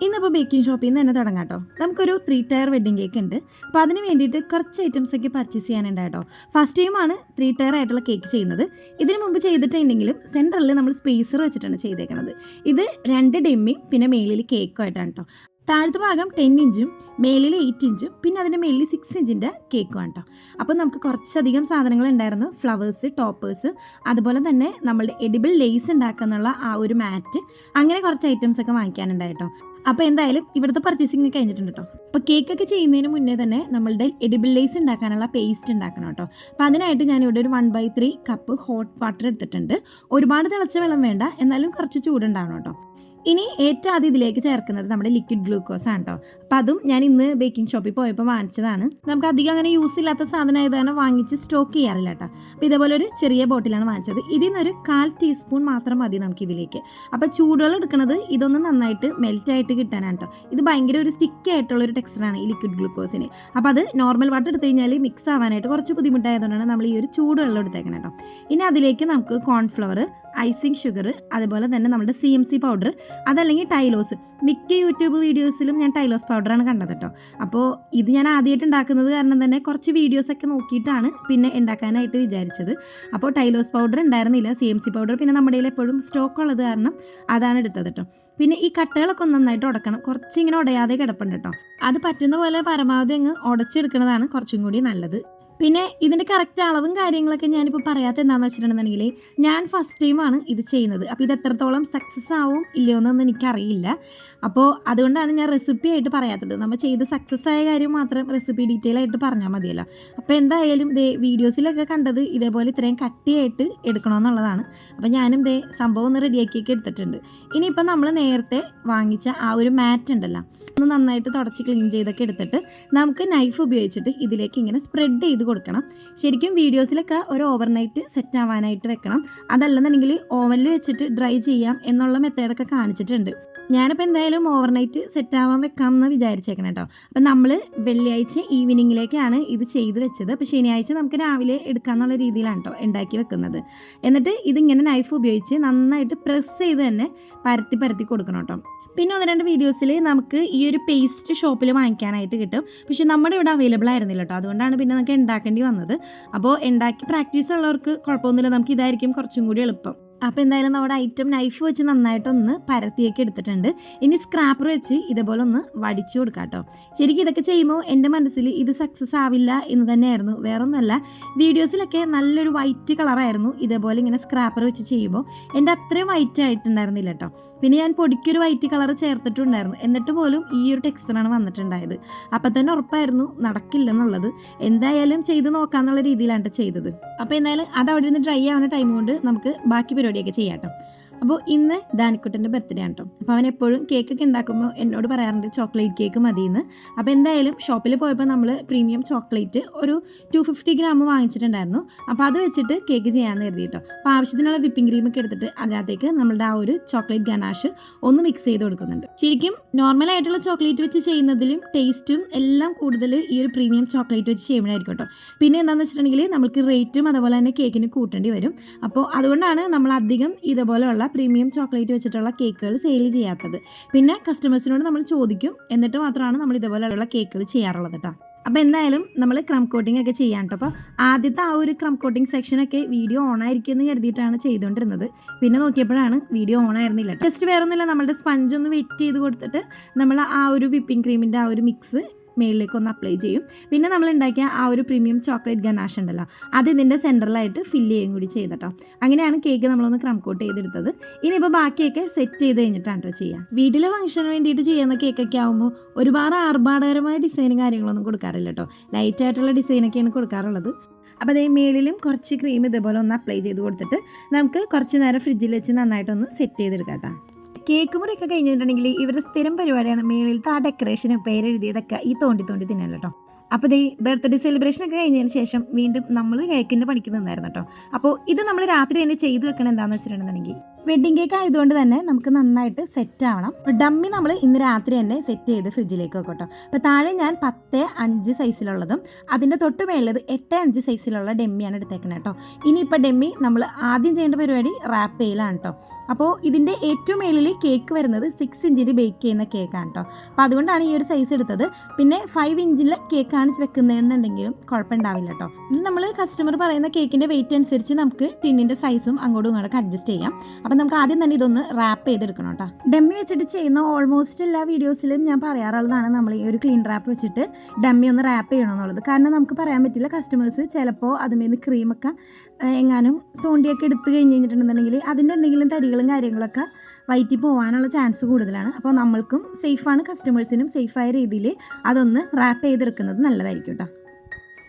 ഇന്നിപ്പോൾ ബേക്കിംഗ് ഷോപ്പിൽ നിന്ന് തന്നെ തുടങ്ങാം കേട്ടോ. നമുക്കൊരു 3 ടയർ വെഡ്ഡിംഗ് കേക്ക് ഉണ്ട്. അപ്പോൾ അതിന് വേണ്ടിയിട്ട് കുറച്ച് ഐറ്റംസൊക്കെ പർച്ചേസ് ചെയ്യാനുണ്ട് കേട്ടോ. ഫസ്റ്റ് ടൈമാണ് 3 ടയർ ആയിട്ടുള്ള കേക്ക് ചെയ്യുന്നത്. ഇതിന് മുമ്പ് ചെയ്തിട്ടുണ്ടെങ്കിലും സെൻറ്ററിൽ നമ്മൾ സ്പേസർ വെച്ചിട്ടാണ് ചെയ്തേക്കുന്നത്. ഇത് 2 ഡെമ്മിയും പിന്നെ മേലിൽ കേക്കും ആയിട്ടാണ് കേട്ടോ. താഴത്തെ ഭാഗം 10 ഇഞ്ചും മേലിൽ 8 ഇഞ്ചും പിന്നെ അതിൻ്റെ മേലിൽ 6 ഇഞ്ചിൻ്റെ കേക്കുമാണ് കേട്ടോ. അപ്പോൾ നമുക്ക് കുറച്ചധികം സാധനങ്ങൾ ഉണ്ടായിരുന്നു. ഫ്ലവേഴ്സ്, ടോപ്പേഴ്സ്, അതുപോലെ തന്നെ നമ്മളുടെ എഡിബിൾ ലേസ് ഉണ്ടാക്കാനുള്ള ആ ഒരു മാറ്റ്, അങ്ങനെ കുറച്ച് ഐറ്റംസൊക്കെ വാങ്ങിക്കാനുണ്ടായി കേട്ടോ. അപ്പോൾ എന്തായാലും ഇവിടുത്തെ പർച്ചേസിങ് കഴിഞ്ഞിട്ടുണ്ട് കേട്ടോ. അപ്പോൾ കേക്കൊക്കെ ചെയ്യുന്നതിന് മുന്നേ തന്നെ നമ്മളുടെ എഡിബിൾ ലേസ് ഉണ്ടാക്കാനുള്ള പേസ്റ്റ് ഉണ്ടാക്കണം കേട്ടോ. അപ്പോൾ അതിനായിട്ട് ഞാനിവിടെ ഒരു 1/3 കപ്പ് ഹോട്ട് വാട്ടർ എടുത്തിട്ടുണ്ട്. ഒരുപാട് തിളച്ച വെള്ളം വേണ്ട, എന്നാലും കുറച്ച് ചൂടുണ്ടാവണം കേട്ടോ. ഇനി ഏറ്റവും ആദ്യം ഇതിലേക്ക് ചേർക്കുന്നത് നമ്മുടെ ലിക്വിഡ് ഗ്ലൂക്കോസ് ആണ് കേട്ടോ. അപ്പോൾ അതും ഞാൻ ഇന്ന് ബേക്കിംഗ് ഷോപ്പിൽ പോയപ്പോൾ വാങ്ങിച്ചതാണ്. നമുക്ക് അധികം അങ്ങനെ യൂസ് ഇല്ലാത്ത സാധനമായതാണ് വാങ്ങിച്ച് സ്റ്റോക്ക് ചെയ്യാറില്ല കേട്ടോ. അപ്പോൾ ഇതേപോലെ ഒരു ചെറിയ ബോട്ടിലാണ് വാങ്ങിച്ചത്. ഇതിൽ നിന്നൊരു 1/4 ടീസ്പൂൺ മാത്രം മതി നമുക്കിതിലേക്ക്. അപ്പോൾ ചൂടുവെള്ളം എടുക്കുന്നത് ഇതൊന്ന് നന്നായിട്ട് മെൽറ്റായിട്ട് കിട്ടാനാണ് കേട്ടോ. ഇത് ഭയങ്കര ഒരു സ്റ്റിക്കി ആയിട്ടുള്ളൊരു ടെക്സ്ചറാണ് ഈ ലിക്വിഡ് ഗ്ലൂക്കോസിന്. അപ്പോൾ അത് നോർമൽ വാട്ടർ എടുത്തു കഴിഞ്ഞാൽ മിക്സ് ആവാനായിട്ട് കുറച്ച് ബുദ്ധിമുട്ടായതുകൊണ്ടാണ് നമ്മൾ ഈ ഒരു ചൂടുവെള്ളം എടുത്തേക്കണം കേട്ടോ. ഇനി അതിലേക്ക് നമുക്ക് കോൺഫ്ലവർ, ഐസിങ് ഷുഗർ, അതുപോലെ തന്നെ നമ്മുടെ CMC പൗഡർ, അതല്ലെങ്കിൽ ടൈലോസ്. മിക്ക യൂട്യൂബ് വീഡിയോസിലും ഞാൻ ടൈലോസ് പൗഡറാണ് കണ്ടത് കേട്ടോ. അപ്പോൾ ഇത് ഞാൻ ആദ്യമായിട്ട് ഉണ്ടാക്കുന്നത് കാരണം തന്നെ കുറച്ച് വീഡിയോസൊക്കെ നോക്കിയിട്ടാണ് പിന്നെ ഉണ്ടാക്കാനായിട്ട് വിചാരിച്ചത്. അപ്പോൾ ടൈലോസ് പൗഡർ ഉണ്ടായിരുന്നില്ല, CMC പൗഡർ പിന്നെ നമ്മുടെ കയ്യിൽ എപ്പോഴും സ്റ്റോക്ക് ഉള്ളത് കാരണം അതാണ് എടുത്തത് കേട്ടോ. പിന്നെ ഈ കട്ടകളൊക്കെ നന്നായിട്ട് ഉടക്കണം. കുറച്ചിങ്ങനെ ഉടയാതെ കിടപ്പുണ്ട് കേട്ടോ. അത് പറ്റുന്ന പോലെ പരമാവധി അങ്ങ് ഉടച്ചെടുക്കുന്നതാണ് കുറച്ചും കൂടി നല്ലത്. പിന്നെ ഇതിൻ്റെ കറക്റ്റ് അളവും കാര്യങ്ങളൊക്കെ ഞാനിപ്പോൾ പറയാത്ത എന്താണെന്ന് വെച്ചിട്ടുണ്ടെന്നുണ്ടെങ്കിൽ ഞാൻ ഫസ്റ്റ് ടൈമാണ് ഇത് ചെയ്യുന്നത്. അപ്പോൾ ഇത് എത്രത്തോളം സക്സസ് ആവും ഇല്ലയോ എന്നൊന്നും എനിക്കറിയില്ല. അപ്പോൾ അതുകൊണ്ടാണ് ഞാൻ റെസിപ്പി ആയിട്ട് പറയാത്തത്. നമ്മൾ ചെയ്ത് സക്സസ് ആയ കാര്യം മാത്രം റെസിപ്പി ഡീറ്റെയിൽ ആയിട്ട് പറഞ്ഞാൽ മതിയല്ലോ. അപ്പോൾ എന്തായാലും വീഡിയോസിലൊക്കെ കണ്ടത് ഇതേപോലെ ഇത്രയും കട്ടിയായിട്ട് എടുക്കണമെന്നുള്ളതാണ്. അപ്പോൾ ഞാനും സംഭവം ഒന്ന് റെഡിയാക്കിയൊക്കെ എടുത്തിട്ടുണ്ട്. ഇനിയിപ്പോൾ നമ്മൾ നേരത്തെ വാങ്ങിച്ച ആ ഒരു മാറ്റ് ഉണ്ടല്ലോ, ഒന്ന് നന്നായിട്ട് തുടച്ച് ക്ലീൻ ചെയ്തൊക്കെ എടുത്തിട്ട് നമുക്ക് നൈഫ് ഉപയോഗിച്ചിട്ട് ഇതിലേക്ക് ഇങ്ങനെ സ്പ്രെഡ് ചെയ്ത് കൊടുക്കണം. ശരിക്കും വീഡിയോസിലൊക്കെ ഒരു ഓവർനൈറ്റ് സെറ്റ് ആവാനായിട്ട് വെക്കണം. അതല്ലെന്നുണ്ടെങ്കിൽ ഓവനിൽ വെച്ചിട്ട് ഡ്രൈ ചെയ്യാം എന്നുള്ള മെത്തേഡൊക്കെ കാണിച്ചിട്ടുണ്ട്. ഞാനിപ്പോൾ എന്തായാലും ഓവർനൈറ്റ് സെറ്റ് ആവാൻ വെക്കാമെന്ന് വിചാരിച്ചേക്കണം കേട്ടോ. അപ്പം നമ്മൾ വെള്ളിയാഴ്ച ഈവനിങ്ങിലേക്കാണ് ഇത് ചെയ്ത് വെച്ചത്. അപ്പോൾ ശനിയാഴ്ച നമുക്ക് രാവിലെ എടുക്കാമെന്നുള്ള രീതിയിലാണ് കേട്ടോ ഉണ്ടാക്കി വെക്കുന്നത്. എന്നിട്ട് ഇതിങ്ങനെ നൈഫ് ഉപയോഗിച്ച് നന്നായിട്ട് പ്രസ് ചെയ്ത് തന്നെ പരത്തി കൊടുക്കണം കേട്ടോ. പിന്നെ 1-2 വീഡിയോസിൽ നമുക്ക് ഈ ഒരു പേസ്റ്റ് ഷോപ്പിൽ വാങ്ങിക്കാനായിട്ട് കിട്ടും. പക്ഷേ നമ്മുടെ ഇവിടെ അവൈലബിൾ ആയിരുന്നില്ല കേട്ടോ. അതുകൊണ്ടാണ് പിന്നെ നമുക്ക് ഉണ്ടാക്കേണ്ടി വന്നത്. അപ്പോൾ ഉണ്ടാക്കി പ്രാക്ടീസ് ഉള്ളവർക്ക് കുഴപ്പമൊന്നുമില്ല, നമുക്ക് ഇതായിരിക്കും കുറച്ചും കൂടി എളുപ്പം. അപ്പോൾ എന്തായാലും നമ്മുടെ ഐറ്റം നൈഫ് വെച്ച് നന്നായിട്ടൊന്ന് പരത്തിയൊക്കെ എടുത്തിട്ടുണ്ട്. ഇനി സ്ക്രാപ്പർ വെച്ച് ഇതേപോലെ ഒന്ന് വടിച്ചു കൊടുക്കാം കേട്ടോ. ശരിക്കും ഇതൊക്കെ ചെയ്യുമ്പോൾ എൻ്റെ മനസ്സിൽ ഇത് സക്സസ് ആവില്ല എന്ന് തന്നെയായിരുന്നു. വേറൊന്നുമല്ല, വീഡിയോസിലൊക്കെ നല്ലൊരു വൈറ്റ് കളറായിരുന്നു. ഇതേപോലെ ഇങ്ങനെ സ്ക്രാപ്പർ വെച്ച് ചെയ്യുമ്പോൾ എൻ്റെ അത്രയും വൈറ്റ് ആയിട്ടുണ്ടായിരുന്നില്ല കേട്ടോ. പിന്നെ ഞാൻ പൊടിക്കൊരു വൈറ്റ് കളർ ചേർത്തിട്ടുണ്ടായിരുന്നു. എന്നിട്ട് പോലും ഈ ഒരു ടെക്സ്ചറാണ് വന്നിട്ടുണ്ടായത്. അപ്പം തന്നെ ഉറപ്പായിരുന്നു നടക്കില്ലെന്നുള്ളത്. എന്തായാലും ചെയ്ത് നോക്കാമെന്നുള്ള രീതിയിലാണ് ചെയ്തത്. അപ്പോൾ എന്തായാലും അത് അവിടെ നിന്ന് ഡ്രൈ ആവുന്ന ടൈം കൊണ്ട് നമുക്ക് ബാക്കി പരിപാടിയൊക്കെ ചെയ്യാം കേട്ടോ. അപ്പോൾ ഇന്ന് ഡാനിക്കുട്ടൻ്റെ ബർത്ത്ഡേ ആണ് കേട്ടോ. അപ്പോൾ അവൻ എപ്പോഴും കേക്കൊക്കെ ഉണ്ടാക്കുമ്പോൾ എന്നോട് പറയാറുണ്ട് ചോക്ലേറ്റ് കേക്ക് മതിയെന്ന്. അപ്പോൾ എന്തായാലും ഷോപ്പിൽ പോയപ്പോൾ നമ്മൾ പ്രീമിയം ചോക്ലേറ്റ് ഒരു 250 ഗ്രാം വാങ്ങിച്ചിട്ടുണ്ടായിരുന്നു. അപ്പോൾ അത് വെച്ചിട്ട് കേക്ക് ചെയ്യാമെന്ന് കരുതി കേട്ടോ. അപ്പോൾ ആവശ്യത്തിനുള്ള വിപ്പിംഗ് ക്രീമൊക്കെ എടുത്തിട്ട് അതിനകത്തേക്ക് നമ്മളുടെ ആ ഒരു ചോക്ലേറ്റ് ഗനാഷ് ഒന്ന് മിക്സ് ചെയ്ത് കൊടുക്കുന്നുണ്ട്. ശരിക്കും നോർമലായിട്ടുള്ള ചോക്ലേറ്റ് വെച്ച് ചെയ്യുന്നതിലും ടേസ്റ്റും എല്ലാം കൂടുതൽ ഈ ഒരു പ്രീമിയം ചോക്ലേറ്റ് വെച്ച് ചെയ്യുമ്പോഴായിരിക്കും കേട്ടോ. പിന്നെ എന്താണെന്ന് വെച്ചിട്ടുണ്ടെങ്കിൽ നമുക്ക് റേറ്റും അതുപോലെ തന്നെ കേക്കിന് കൂട്ടേണ്ടി വരും. അപ്പോൾ അതുകൊണ്ടാണ് നമ്മൾ അധികം ഇതുപോലെയുള്ള പ്രീമിയം ചോക്ലേറ്റ് വെച്ചിട്ടുള്ള കേക്കുകൾ സെയിൽ ചെയ്യാത്തത്. പിന്നെ കസ്റ്റമേഴ്സിനോട് നമ്മൾ ചോദിക്കും, എന്നിട്ട് മാത്രമാണ് നമ്മൾ ഇതുപോലെയുള്ള കേക്കുകൾ ചെയ്യാറുള്ളത് കേട്ടോ. അപ്പോൾ എന്തായാലും നമ്മൾ ക്രം കോട്ടിംഗ് ഒക്കെ ചെയ്യാൻ കേട്ടോ. അപ്പോൾ ആദ്യത്തെ ആ ഒരു ക്രം കോട്ടിംഗ് സെക്ഷനൊക്കെ വീഡിയോ ഓൺ ആയിരിക്കും എന്ന് കരുതിയിട്ടാണ് ചെയ്തുകൊണ്ടിരുന്നത്. പിന്നെ നോക്കിയപ്പോഴാണ് വീഡിയോ ഓൺ ആയിരുന്നില്ല. ജസ്റ്റ് വേറൊന്നുമില്ല, നമ്മളുടെ സ്പഞ്ച് ഒന്ന് വെറ്റ് ചെയ്ത് കൊടുത്തിട്ട് നമ്മൾ ആ ഒരു വിപ്പിംഗ് ക്രീമിൻ്റെ ആ ഒരു മിക്സ് മേളിലേക്ക് ഒന്ന് അപ്ലൈ ചെയ്യും. പിന്നെ നമ്മൾ ഉണ്ടാക്കിയ ആ ഒരു പ്രീമിയം ചോക്ലേറ്റ് ഗനാഷ് ഉണ്ടല്ലോ, അത് ഇതിൻ്റെ സെൻറ്ററിലായിട്ട് ഫില്ല് ചെയ്യുകയും കൂടി ചെയ്തിട്ടോ. അങ്ങനെയാണ് കേക്ക് നമ്മളൊന്ന് ക്രം കോട്ട് ചെയ്തെടുത്തത്. ഇനിയിപ്പോൾ ബാക്കിയൊക്കെ സെറ്റ് ചെയ്ത് കഴിഞ്ഞിട്ടാണ് കേട്ടോ ചെയ്യുക. വീട്ടിലെ ഫംഗ്ഷന് വേണ്ടിയിട്ട് ചെയ്യുന്ന കേക്കൊക്കെ ആകുമ്പോൾ ഒരുപാട് ആർഭാടകരമായ ഡിസൈനും കാര്യങ്ങളൊന്നും കൊടുക്കാറില്ല കേട്ടോ. ലൈറ്റായിട്ടുള്ള ഡിസൈനൊക്കെയാണ് കൊടുക്കാറുള്ളത്. അപ്പോൾ അതേ മേളിലും കുറച്ച് ക്രീം ഇതേപോലെ ഒന്ന് അപ്ലൈ ചെയ്ത് കൊടുത്തിട്ട് നമുക്ക് കുറച്ച് നേരം ഫ്രിഡ്ജിൽ വെച്ച് നന്നായിട്ടൊന്ന് സെറ്റ് ചെയ്തെടുക്കാം കേട്ടോ. കേക്ക് മുറിയൊക്കെ കഴിഞ്ഞിട്ടുണ്ടെങ്കിൽ ഇവരുടെ സ്ഥിരം പരിപാടിയാണ് മേളിലത്തെ ആ ഡെക്കറേഷനും പേരെഴുതിയതൊക്കെ ഈ തോണ്ടി തിന്നല്ലോ കേട്ടോ. അപ്പോൾ ഈ ബർത്ത്ഡേ സെലിബ്രേഷനൊക്കെ കഴിഞ്ഞതിന് ശേഷം വീണ്ടും നമ്മൾ കേക്കിൻ്റെ പണിക്ക് നിന്നായിരുന്നു കേട്ടോ. അപ്പോൾ ഇത് നമ്മൾ രാത്രി തന്നെ ചെയ്ത് വെക്കണം. എന്താണെന്ന് വെച്ചിട്ടുണ്ടെന്നുണ്ടെങ്കിൽ വെഡ്ഡിംഗ് കേക്ക് ആയതുകൊണ്ട് തന്നെ നമുക്ക് നന്നായിട്ട് സെറ്റ് ആവണം. ഡമ്മി നമ്മൾ ഇന്ന് രാത്രി തന്നെ സെറ്റ് ചെയ്ത് ഫ്രിഡ്ജിലേക്ക് വെക്കും കേട്ടോ. അപ്പോൾ താഴെ ഞാൻ 10:5 സൈസിലുള്ളതും അതിൻ്റെ തൊട്ട് മേലുള്ളത് 8:5 സൈസിലുള്ള ഡെമ്മിയാണ് എടുത്തേക്കുന്നത് കേട്ടോ. ഇനിയിപ്പോൾ ഡെമ്മി നമ്മൾ ആദ്യം ചെയ്യേണ്ട പരിപാടി റാപ്പ് ചെയ്യലാണ് കേട്ടോ. അപ്പോൾ ഇതിൻ്റെ ഏറ്റവും മേളിൽ കേക്ക് വരുന്നത് 6 ഇഞ്ചിൽ ബേക്ക് ചെയ്യുന്ന കേക്കാണ് കേട്ടോ. അപ്പോൾ അതുകൊണ്ടാണ് ഈ ഒരു സൈസ് എടുത്തത്. പിന്നെ 5 ഇഞ്ചിലെ കേക്കാണ് വെക്കുന്നതെന്നുണ്ടെങ്കിലും കുഴപ്പമുണ്ടാവില്ല കേട്ടോ. ഇത് നമ്മൾ കസ്റ്റമർ പറയുന്ന കേക്കിൻ്റെ വെയിറ്റ് അനുസരിച്ച് നമുക്ക് ടിന്നിൻ്റെ സൈസും അങ്ങോട്ടും ഇങ്ങോട്ടൊക്കെ അഡ്ജസ്റ്റ് ചെയ്യാം. അപ്പം നമുക്ക് ആദ്യം തന്നെ ഇതൊന്ന് റാപ്പ് ചെയ്തെടുക്കണം കേട്ടോ. ഡമ്മി വെച്ചിട്ട് ചെയ്യുന്ന ഓൾമോസ്റ്റ് എല്ലാ വീഡിയോസിലും ഞാൻ പറയാറുള്ളതാണ് നമ്മൾ ഈ ഒരു ക്ലീൻ റാപ്പ് വെച്ചിട്ട് ഡമ്മി ഒന്ന് റാപ്പ് ചെയ്യണമെന്നുള്ളത്. കാരണം നമുക്ക് പറയാൻ പറ്റില്ല, കസ്റ്റമേഴ്സ് ചിലപ്പോൾ അതുമേന്ന് ക്രീമൊക്കെ എങ്ങാനും തോണ്ടിയൊക്കെ എടുത്ത് കഴിഞ്ഞിട്ടുണ്ടെന്നുണ്ടെങ്കിൽ അതിൻ്റെ എന്തെങ്കിലും തരികളും കാര്യങ്ങളൊക്കെ വയറ്റി പോകാനുള്ള ചാൻസ് കൂടുതലാണ്. അപ്പോൾ നമ്മൾക്കും സേഫാണ്, കസ്റ്റമേഴ്സിനും സേഫായ രീതിയിൽ അതൊന്ന് റാപ്പ് ചെയ്തെടുക്കുന്നത് നല്ലതായിരിക്കും കേട്ടോ.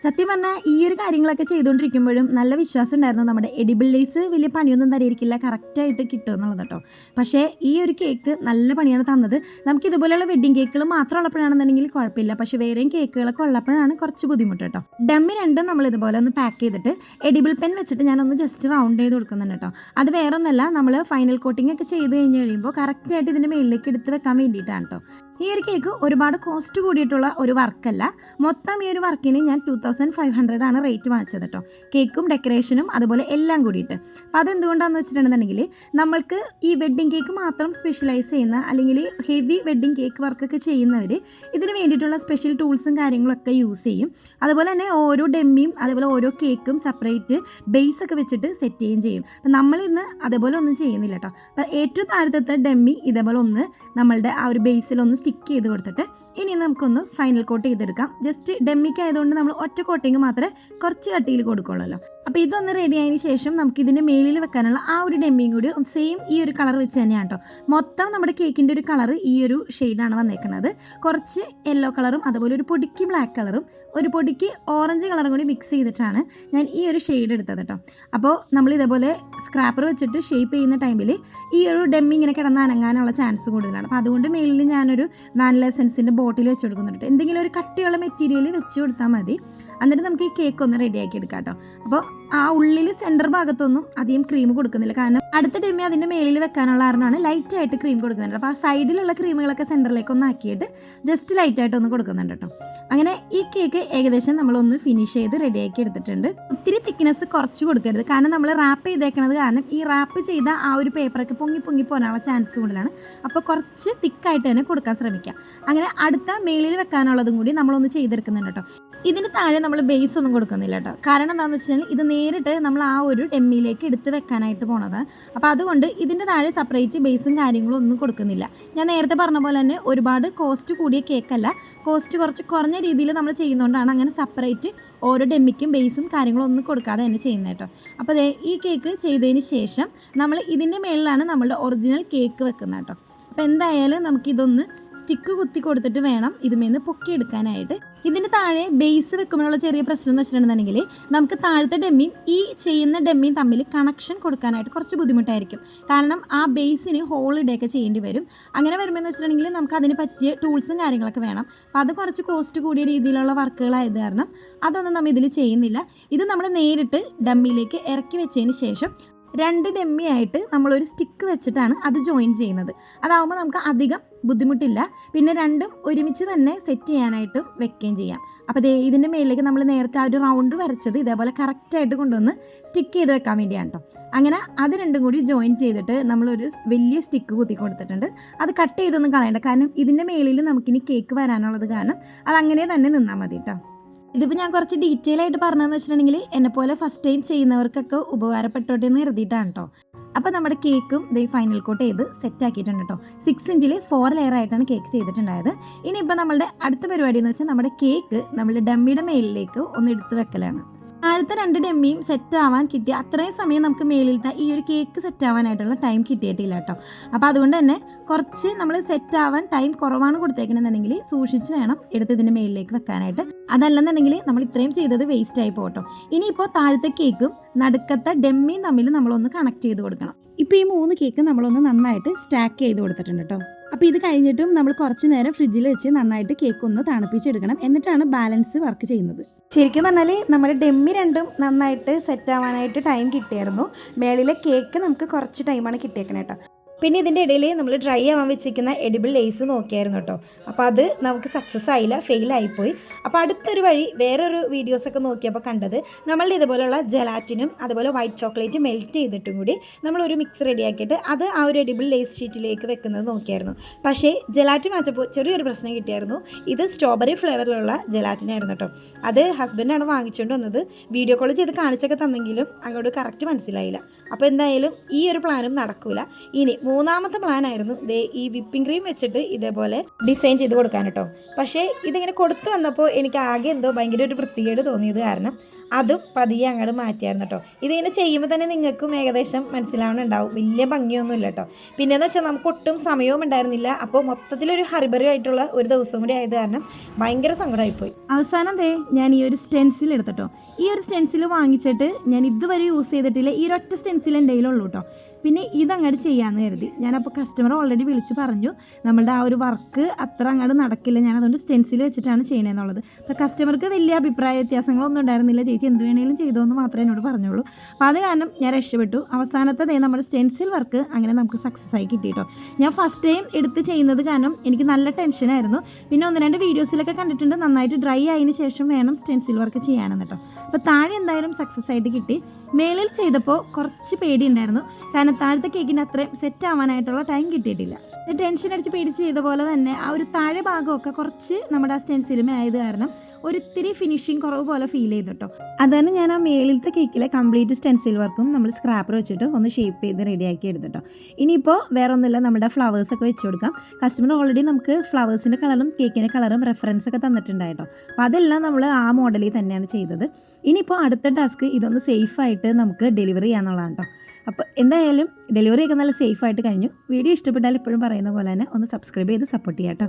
സത്യം പറഞ്ഞാൽ ഈ ഒരു കാര്യങ്ങളൊക്കെ ചെയ്തുകൊണ്ടിരിക്കുമ്പോഴും നല്ല വിശ്വാസം ഉണ്ടായിരുന്നു നമ്മുടെ എഡിബിൾ ലേസ് വലിയ പണിയൊന്നും തരിയിരിക്കില്ല, കറക്റ്റായിട്ട് കിട്ടും എന്നുള്ളത് കേട്ടോ. പക്ഷേ ഈ ഒരു കേക്ക് നല്ല പണിയാണ് തന്നത്. നമുക്ക് ഇതുപോലെയുള്ള വെഡ്ഡിംഗ് കേക്കുകൾ മാത്രം ഉള്ളപ്പോഴാണെന്നുണ്ടെങ്കിൽ കുഴപ്പമില്ല, പക്ഷേ വേറെയും കേക്കുകളൊക്കെ ഉള്ളപ്പോഴാണ് കുറച്ച് ബുദ്ധിമുട്ട് കേട്ടോ. ഡമ്മി രണ്ടും നമ്മൾ ഇതുപോലെ ഒന്ന് പാക്ക് ചെയ്തിട്ട് എഡിബിൾ പെൻ വെച്ചിട്ട് ഞാനൊന്ന് ജസ്റ്റ് റൗണ്ട് ചെയ്ത് കൊടുക്കുന്നുണ്ട് കേട്ടോ. അത് വേറെ ഒന്നല്ല, നമ്മൾ ഫൈനൽ കോട്ടിംഗ് ഒക്കെ ചെയ്ത് കഴിഞ്ഞ് കഴിയുമ്പോൾ കറക്റ്റായിട്ട് ഇതിൻ്റെ മേളിലേക്ക് എടുത്ത് വെക്കാൻ വേണ്ടിയിട്ടാണ് കേട്ടോ. ഈ ഒരു കേക്ക് ഒരുപാട് കോസ്റ്റ് കൂടിയിട്ടുള്ള ഒരു വർക്കല്ല. മൊത്തം ഈ ഒരു വർക്കിന് ഞാൻ 2500 റേറ്റ് വാങ്ങിച്ചത് കേട്ടോ. കേക്കും ഡെക്കറേഷനും അതുപോലെ എല്ലാം കൂടിയിട്ട്. അപ്പോൾ അതെന്തുകൊണ്ടാണെന്ന് വെച്ചിട്ടുണ്ടെന്നുണ്ടെങ്കിൽ നമ്മൾക്ക് ഈ വെഡ്ഡിംഗ് കേക്ക് മാത്രം സ്പെഷ്യലൈസ് ചെയ്യുന്ന അല്ലെങ്കിൽ ഹെവി വെഡ്ഡിംഗ് കേക്ക് വർക്കൊക്കെ ചെയ്യുന്നവർ ഇതിന് വേണ്ടിയിട്ടുള്ള സ്പെഷ്യൽ ടൂൾസും കാര്യങ്ങളൊക്കെ യൂസ് ചെയ്യും. അതുപോലെ തന്നെ ഓരോ ഡെമ്മിയും അതുപോലെ ഓരോ കേക്കും സെപ്പറേറ്റ് ബേസ് ഒക്കെ വെച്ചിട്ട് സെറ്റ് ചെയ്യുകയും ചെയ്യും. അപ്പം നമ്മളിന്ന് അതേപോലെ ഒന്നും ചെയ്യുന്നില്ല കേട്ടോ. അപ്പോൾ ഏറ്റവും താഴത്തെ ഡെമ്മി ഇതേപോലെ ഒന്ന് നമ്മളുടെ ആ ഒരു ബേസിലൊന്ന് സ്റ്റിക്ക് ചെയ്ത് കൊടുത്തിട്ട് ഇനി നമുക്കൊന്ന് ഫൈനൽ കോട്ട് ചെയ്തെടുക്കാം. ജസ്റ്റ് ഡെമ്മിക്ക് ആയതുകൊണ്ട് നമ്മൾ ഒറ്റ കോട്ടിങ് മാത്രമേ കുറച്ച് കട്ടിയിൽ കൊടുക്കുള്ളൂ. അപ്പോൾ ഇതൊന്ന് റെഡി ആയതിന് ശേഷം നമുക്ക് ഇതിൻ്റെ മേലിൽ വെക്കാനുള്ള ആ ഒരു ഡെമ്മിയും കൂടി സെയിം ഈ ഒരു കളർ വെച്ച് തന്നെയാണ് കേട്ടോ. മൊത്തം നമ്മുടെ കേക്കിൻ്റെ ഒരു കളർ ഈ ഒരു ഷെയ്ഡാണ് വന്നേക്കുന്നത്. കുറച്ച് യെല്ലോ കളറും അതുപോലെ ഒരു പൊടിക്ക് ബ്ലാക്ക് കളറും ഒരു പൊടിക്ക് ഓറഞ്ച് കളറും കൂടി മിക്സ് ചെയ്തിട്ടാണ് ഞാൻ ഈ ഒരു ഷെയ്ഡ് എടുത്തത് കേട്ടോ. അപ്പോൾ നമ്മൾ ഇതേപോലെ സ്ക്രാപ്പർ വെച്ചിട്ട് ഷേപ്പ് ചെയ്യുന്ന ടൈമിൽ ഈ ഒരു ഡെമ്മി ഇങ്ങനെ കിടന്ന് അനങ്ങാനുള്ള ചാൻസ് കൂടുതലാണ്. അപ്പോൾ അതുകൊണ്ട് മേലിൽ ഞാനൊരു വാനില എസൻസിൻ്റെ ബോട്ടിൽ വെച്ച് കൊടുക്കുന്നുണ്ട്. എന്തെങ്കിലും ഒരു കട്ടിയുള്ള മെറ്റീരിയൽ വെച്ച് കൊടുത്താൽ മതി. എന്നിട്ട് നമുക്ക് ഈ കേക്ക് ഒന്ന് റെഡിയാക്കി എടുക്കാം കേട്ടോ. അപ്പോൾ ആ ഉള്ളിൽ സെൻറ്റർ ഭാഗത്തൊന്നും അധികം ക്രീം കൊടുക്കുന്നില്ല, കാരണം അടുത്ത ഡെമ്മി അതിൻ്റെ മേളിൽ വെക്കാനുള്ള കാരണമാണ് ലൈറ്റായിട്ട് ക്രീം കൊടുക്കുന്നുണ്ട്. അപ്പോൾ ആ സൈഡിലുള്ള ക്രീമുകളൊക്കെ സെൻറ്ററിലേക്ക് ഒന്ന് ആക്കിയിട്ട് ജസ്റ്റ് ലൈറ്റായിട്ട് ഒന്ന് കൊടുക്കുന്നുണ്ട് കേട്ടോ. അങ്ങനെ ഈ കേക്ക് ഏകദേശം നമ്മളൊന്ന് ഫിനിഷ് ചെയ്ത് റെഡിയാക്കി എടുത്തിട്ടുണ്ട്. ഒത്തിരി തിക്നെസ് കുറച്ച് കൊടുക്കരുത്, കാരണം നമ്മൾ റാപ്പ് ചെയ്തേക്കുന്നത് കാരണം ഈ റാപ്പ് ചെയ്ത ആ ഒരു പേപ്പറൊക്കെ പൊങ്ങി പോകാനുള്ള ചാൻസ് കൂടുതലാണ്. അപ്പോൾ കുറച്ച് തിക്കായിട്ട് തന്നെ കൊടുക്കാൻ ശ്രമിക്കുക. അങ്ങനെ അടുത്ത മേളിൽ വെക്കാനുള്ളതും കൂടി നമ്മളൊന്ന് ചെയ്തെടുക്കുന്നുണ്ട് കേട്ടോ. ഇതിന് താഴെ നമ്മൾ ബേസ് ഒന്നും കൊടുക്കുന്നില്ല കേട്ടോ. കാരണം എന്താണെന്ന് വെച്ച് കഴിഞ്ഞാൽ ഇത് നേരിട്ട് നമ്മൾ ആ ഒരു ഡെമ്മിയിലേക്ക് എടുത്ത് വെക്കാനായിട്ട് പോണത്. അപ്പോൾ അതുകൊണ്ട് ഇതിൻ്റെ താഴെ സെപ്പറേറ്റ് ബേസും കാര്യങ്ങളും ഒന്നും കൊടുക്കുന്നില്ല. ഞാൻ നേരത്തെ പറഞ്ഞ പോലെ തന്നെ ഒരുപാട് കോസ്റ്റ് കൂടിയ കേക്കല്ല, കോസ്റ്റ് കുറച്ച് കുറഞ്ഞ രീതിയിൽ നമ്മൾ ചെയ്യുന്നതുകൊണ്ടാണ് അങ്ങനെ സെപ്പറേറ്റ് ഓരോ ഡെമ്മിക്കും ബേസും കാര്യങ്ങളും ഒന്നും കൊടുക്കാതെ തന്നെ ചെയ്യുന്നത് കേട്ടോ. അപ്പോൾ ഈ കേക്ക് ചെയ്തതിന് ശേഷം നമ്മൾ ഇതിൻ്റെ മേളിലാണ് നമ്മളുടെ ഒറിജിനൽ കേക്ക് വെക്കുന്നത് കേട്ടോ. അപ്പോൾ എന്തായാലും നമുക്കിതൊന്ന് സ്റ്റിക്ക് കുത്തി കൊടുത്തിട്ട് വേണം ഇതുമേന്ന് പൊക്കിയെടുക്കാനായിട്ട്. ഇതിന് താഴെ ബേസ് വെക്കുമ്പോഴുള്ള ചെറിയ പ്രശ്നം എന്ന് വെച്ചിട്ടുണ്ടെന്നുണ്ടെങ്കിൽ നമുക്ക് താഴത്തെ ഡെമ്മിയും ഈ ചെയ്യുന്ന ഡെമ്മിയും തമ്മിൽ കണക്ഷൻ കൊടുക്കാനായിട്ട് കുറച്ച് ബുദ്ധിമുട്ടായിരിക്കും. കാരണം ആ ബേസിന് ഹോൾ ഇടുകയൊക്കെ ചെയ്യേണ്ടി വരും. അങ്ങനെ വരുമ്പോൾ എന്ന് വെച്ചിട്ടുണ്ടെങ്കിൽ നമുക്ക് അതിന് പറ്റിയ ടൂൾസും കാര്യങ്ങളൊക്കെ വേണം. അപ്പോൾ അത് കുറച്ച് കോസ്റ്റ് കൂടിയ രീതിയിലുള്ള വർക്കുകളായത് കാരണം അതൊന്നും നമ്മൾ ഇതിൽ ചെയ്യുന്നില്ല. ഇത് നമ്മൾ നേരിട്ട് ഡമ്മിയിലേക്ക് ഇറക്കി വെച്ചതിന് ശേഷം 2 ഡെമ്മി ആയിട്ട് നമ്മളൊരു സ്റ്റിക്ക് വെച്ചിട്ടാണ് അത് ജോയിൻ ചെയ്യുന്നത്. അതാവുമ്പോൾ നമുക്ക് അധികം ബുദ്ധിമുട്ടില്ല. പിന്നെ രണ്ടും ഒരുമിച്ച് തന്നെ സെറ്റ് ചെയ്യാനായിട്ടും വെക്കുകയും ചെയ്യാം. അപ്പോൾ ഇതിൻ്റെ മേളിലേക്ക് നമ്മൾ നേരത്തെ ആ ഒരു റൗണ്ട് വരച്ചത് ഇതേപോലെ കറക്റ്റായിട്ട് കൊണ്ടുവന്ന് സ്റ്റിക്ക് ചെയ്ത് വെക്കാൻ വേണ്ടിയാണ് കേട്ടോ. അങ്ങനെ അത് രണ്ടും കൂടി ജോയിൻ ചെയ്തിട്ട് നമ്മളൊരു വലിയ സ്റ്റിക്ക് കുത്തി കൊടുത്തിട്ടുണ്ട്. അത് കട്ട് ചെയ്തൊന്നും കളയണ്ട, കാരണം ഇതിൻ്റെ മേളിൽ നമുക്കിനി കേക്ക് വരാനുള്ളത് കാരണം അതങ്ങനെ തന്നെ നിന്നാൽ മതി കേട്ടോ. ഇതിപ്പോൾ ഞാൻ കുറച്ച് ഡീറ്റെയിൽ ആയിട്ട് പറഞ്ഞതെന്ന് വെച്ചിട്ടുണ്ടെങ്കിൽ എന്നെപ്പോലെ ഫസ്റ്റ് ടൈം ചെയ്യുന്നവർക്കൊക്കെ ഉപകാരപ്പെട്ടോട്ടെ എന്ന് കരുതിയിട്ടാണ് കേട്ടോ. അപ്പോൾ നമ്മുടെ കേക്കും ഫൈനൽ കോട്ട് ചെയ്ത് സെറ്റ് ആക്കിയിട്ടുണ്ട് കേട്ടോ. 6 ഇഞ്ചിൽ 4 ലെയർ ആയിട്ടാണ് കേക്ക് ചെയ്തിട്ടുണ്ടായത്. ഇനിയിപ്പോൾ നമ്മളുടെ അടുത്ത പരിപാടി എന്ന് വെച്ചാൽ നമ്മുടെ കേക്ക് നമ്മുടെ ഡമ്മിയുടെ മേലിലേക്ക് ഒന്ന് എടുത്ത് വെക്കലാണ്. താഴത്തെ 2 ഡെമ്മിയും സെറ്റ് ആവാൻ കിട്ടിയ അത്രയും സമയം നമുക്ക് മേലിലത്തെ ഈ ഒരു കേക്ക് സെറ്റ് ആവാനായിട്ടുള്ള ടൈം കിട്ടിയിട്ടില്ല കേട്ടോ. അപ്പോൾ അതുകൊണ്ട് തന്നെ കുറച്ച് നമ്മൾ സെറ്റ് ആവാൻ ടൈം കുറവാണ് കൊടുത്തേക്കണമെന്നുണ്ടെങ്കിൽ സൂക്ഷിച്ച് വേണം എടുത്ത് ഇതിൻ്റെ മേലിലേക്ക് വെക്കാനായിട്ട്. അതല്ലെന്നുണ്ടെങ്കിൽ നമ്മൾ ഇത്രയും ചെയ്തത് വേസ്റ്റ് ആയി പോകട്ടോ. ഇനിയിപ്പോൾ താഴത്തെ കേക്കും നടുക്കത്തെ ഡെമ്മിയും തമ്മിൽ നമ്മളൊന്ന് കണക്ട് ചെയ്ത് കൊടുക്കണം. ഇപ്പോൾ ഈ 3 കേക്ക് നമ്മളൊന്ന് നന്നായിട്ട് സ്റ്റാക്ക് ചെയ്ത് കൊടുത്തിട്ടുണ്ട് കേട്ടോ. അപ്പോൾ ഇത് കഴിഞ്ഞിട്ടും നമ്മൾ കുറച്ച് നേരം ഫ്രിഡ്ജിൽ വെച്ച് നന്നായിട്ട് കേക്ക് ഒന്ന് തണുപ്പിച്ചെടുക്കണം. എന്നിട്ടാണ് ബാലൻസ് വർക്ക് ചെയ്യുന്നത്. ശരിക്കും പറഞ്ഞാൽ നമ്മുടെ ഡെമ്മി രണ്ടും നന്നായിട്ട് സെറ്റ് ആവാനായിട്ട് ടൈം കിട്ടിയായിരുന്നു. മേളിലെ കേക്ക് നമുക്ക് കുറച്ച് ടൈമാണ് കിട്ടിയേക്കണേ കേട്ടോ. പിന്നെ ഇതിൻ്റെ ഇടയിൽ നമ്മൾ ഡ്രൈ ആവാൻ വെച്ചിരിക്കുന്ന എഡിബിൾ ലേസ് നോക്കിയായിരുന്നു കേട്ടോ. അപ്പോൾ അത് നമുക്ക് സക്സസ് ആയില്ല, ഫെയിലായിപ്പോയി. അപ്പോൾ അടുത്തൊരു വഴി വേറൊരു വീഡിയോസൊക്കെ നോക്കിയപ്പോൾ കണ്ടത് നമ്മളുടെ ഇതുപോലുള്ള ജലാറ്റിനും അതുപോലെ വൈറ്റ് ചോക്ലേറ്റ് മെൽറ്റ് ചെയ്തിട്ടും കൂടി നമ്മളൊരു മിക്സ് റെഡിയാക്കിയിട്ട് അത് ആ ഒരു എഡിബിൾ ലേസ് ഷീറ്റിലേക്ക് വെക്കുന്നത് നോക്കിയായിരുന്നു. പക്ഷേ ജലാറ്റിൻ വാങ്ങിച്ചപ്പോൾ ചെറിയൊരു പ്രശ്നം കിട്ടിയായിരുന്നു. ഇത് സ്ട്രോബെറി ഫ്ലേവറിലുള്ള ജലാറ്റിനായിരുന്നു കേട്ടോ. അത് ഹസ്ബൻഡാണ് വാങ്ങിച്ചുകൊണ്ട് വന്നത്. വീഡിയോ കോൾ ചെയ്ത് കാണിച്ചൊക്കെ തന്നെങ്കിലും അങ്ങോട്ട് കറക്റ്റ് മനസ്സിലായില്ല. അപ്പോൾ എന്തായാലും ഈ ഒരു പ്ലാനും നടക്കില്ല. ഇനി മൂന്നാമത്തെ പ്ലാനായിരുന്നു ഈ വിപ്പിംഗ് ക്രീം വെച്ചിട്ട് ഇതേപോലെ ഡിസൈൻ ചെയ്ത് കൊടുക്കാൻ കേട്ടോ. പക്ഷേ ഇതിങ്ങനെ കൊടുത്തു വന്നപ്പോൾ എനിക്ക് ആകെ എന്തോ ഭയങ്കര ഒരു വൃത്തികേട് തോന്നിയത് കാരണം അതും പതിയെ അങ്ങോട്ട് മാറ്റിയായിരുന്നു കേട്ടോ. ഇതിങ്ങനെ ചെയ്യുമ്പോൾ തന്നെ നിങ്ങൾക്കും ഏകദേശം മനസ്സിലാവുന്നുണ്ടാവും, വലിയ ഭംഗിയൊന്നുമില്ല കേട്ടോ. പിന്നെയെന്ന് വെച്ചാൽ നമുക്ക് ഒട്ടും സമയവും ഉണ്ടായിരുന്നില്ല. അപ്പോൾ മൊത്തത്തിലൊരു ഹറിബറി ആയിട്ടുള്ള ഒരു ദിവസം കൂടി ആയത് കാരണം ഭയങ്കര സങ്കടമായിപ്പോയി. അവസാനം ഞാൻ ഈ ഒരു സ്റ്റെൻസിൽ എടുത്തിട്ടോ. ഈ ഒരു സ്റ്റെൻസിൽ വാങ്ങിച്ചിട്ട് ഞാൻ ഇതുവരെ യൂസ് ചെയ്തിട്ടില്ല. ഈ ഒരൊറ്റ സ്റ്റെൻസിൽ എൻ്റെ കയ്യിലുള്ളൂ കേട്ടോ. പിന്നെ ഇതങ്ങോട്ട് ചെയ്യാമെന്ന് കരുതി. ഞാനപ്പോൾ കസ്റ്റമർ ഓൾറെഡി വിളിച്ച് പറഞ്ഞു നമ്മളുടെ ആ ഒരു വർക്ക് അത്ര അങ്ങോട്ട് നടക്കില്ല, ഞാനതുകൊണ്ട് സ്റ്റെൻസിൽ വെച്ചിട്ടാണ് ചെയ്യണമെന്നുള്ളത്. അപ്പോൾ കസ്റ്റമർക്ക് വലിയ അഭിപ്രായ വ്യത്യാസങ്ങളൊന്നും ഉണ്ടായിരുന്നില്ല. ചേച്ചി എന്ത് വേണമെങ്കിലും ചെയ്തോന്ന് മാത്രമേ എന്നോട് പറഞ്ഞുള്ളൂ. അപ്പോൾ അത് കാരണം ഞാൻ രക്ഷപ്പെട്ടു. അവസാനത്തെ നമ്മുടെ സ്റ്റെൻസിൽ വർക്ക് അങ്ങനെ നമുക്ക് സക്സസ് ആയി കിട്ടിയിട്ടോ. ഞാൻ ഫസ്റ്റ് ടൈം എടുത്ത് ചെയ്യുന്നത് കാരണം എനിക്ക് നല്ല ടെൻഷനായിരുന്നു. പിന്നെ 1-2 വീഡിയോസിലൊക്കെ കണ്ടിട്ടുണ്ട് നന്നായിട്ട് ഡ്രൈ ആയതിനു ശേഷം വേണം സ്റ്റെൻസിൽ വർക്ക് ചെയ്യാനെന്ന് കേട്ടോ. അപ്പോൾ താഴെ എന്തായാലും സക്സസ് ആയിട്ട് കിട്ടി. മേലിൽ ചെയ്തപ്പോൾ കുറച്ച് പേടി ഉണ്ടായിരുന്നു, കാരണം താഴത്തെ കേക്കിന് അത്രയും സെറ്റ് ആവാനായിട്ടുള്ള ടൈം കിട്ടിയിട്ടില്ല. ഇത് ടെൻഷൻ അടിച്ച് പേടിച്ച് ചെയ്ത പോലെ തന്നെ ആ ഒരു താഴെ ഭാഗമൊക്കെ കുറച്ച് നമ്മുടെ ആ സ്റ്റെൻസിലും ആയത് കാരണം ഒരിത്തിരി ഫിനിഷിങ് കുറവ് പോലെ ഫീൽ ചെയ്തു കേട്ടോ. അതാണ് ഞാൻ ആ മേളിലത്തെ കേക്കിലെ കംപ്ലീറ്റ് സ്റ്റെൻസിൽ വർക്കും നമ്മൾ സ്ക്രാപ്പർ വെച്ചിട്ട് ഒന്ന് ഷേപ്പ് ചെയ്ത് റെഡിയാക്കി എടുത്തിട്ടോ. ഇനിയിപ്പോൾ വേറെ ഒന്നുമില്ല, നമ്മുടെ ഫ്ലവേഴ്സൊക്കെ വെച്ച് കൊടുക്കാം. കസ്റ്റമർ ഓൾറെഡി നമുക്ക് ഫ്ലവേഴ്സിൻ്റെ കളറും കേക്കിൻ്റെ കളറും റെഫറൻസൊക്കെ തന്നിട്ടുണ്ടായിട്ടോ. അപ്പോൾ അതെല്ലാം നമ്മൾ ആ മോഡലിൽ തന്നെയാണ് ചെയ്തത്. ഇനിയിപ്പോൾ അടുത്ത ടാസ്ക് ഇതൊന്ന് സേഫായിട്ട് നമുക്ക് ഡെലിവറി ചെയ്യാന്നുള്ളതാണ് കേട്ടോ. അപ്പോൾ എന്തായാലും ഡെലിവറി ഒക്കെ നല്ല സേഫായിട്ട് കഴിഞ്ഞു. വീഡിയോ ഇഷ്ടപ്പെട്ടാൽ എപ്പോഴും പറയുന്ന പോലെ തന്നെ ഒന്ന് സബ്സ്ക്രൈബ് ചെയ്ത് സപ്പോർട്ട് ചെയ്യാം കേട്ടോ.